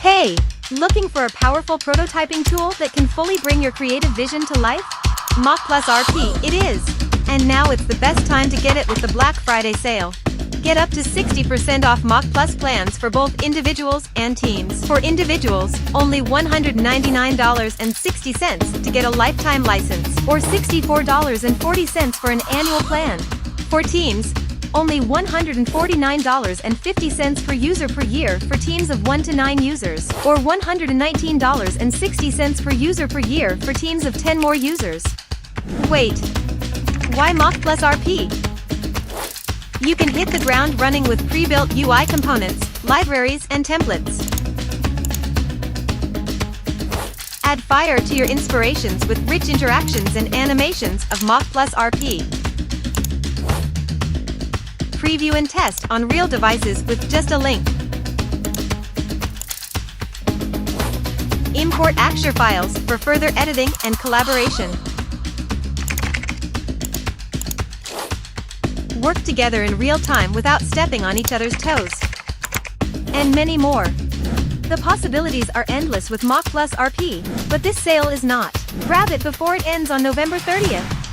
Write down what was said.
Hey! Looking for a powerful prototyping tool that can fully bring your creative vision to life? Mockplus RP, it is! And now it's the best time to get it with the Black Friday sale. Get up to 60% off Mockplus plans for both individuals and teams. For individuals, only $199.60 to get a lifetime license, or $64.40 for an annual plan. For teams, only $149.50 per user per year for teams of 1 to 9 users, or $119.60 per user per year for teams of 10 more users. Wait, why Mockplus RP? You can hit the ground running with pre-built UI components, libraries, and templates. Add fire to your inspirations with rich interactions and animations of Mockplus RP. Preview and test on real devices with just a link. Import Axure files for further editing and collaboration. Work together in real time without stepping on each other's toes. And many more. The possibilities are endless with Mockplus RP, but this sale is not. Grab it before it ends on November 30th.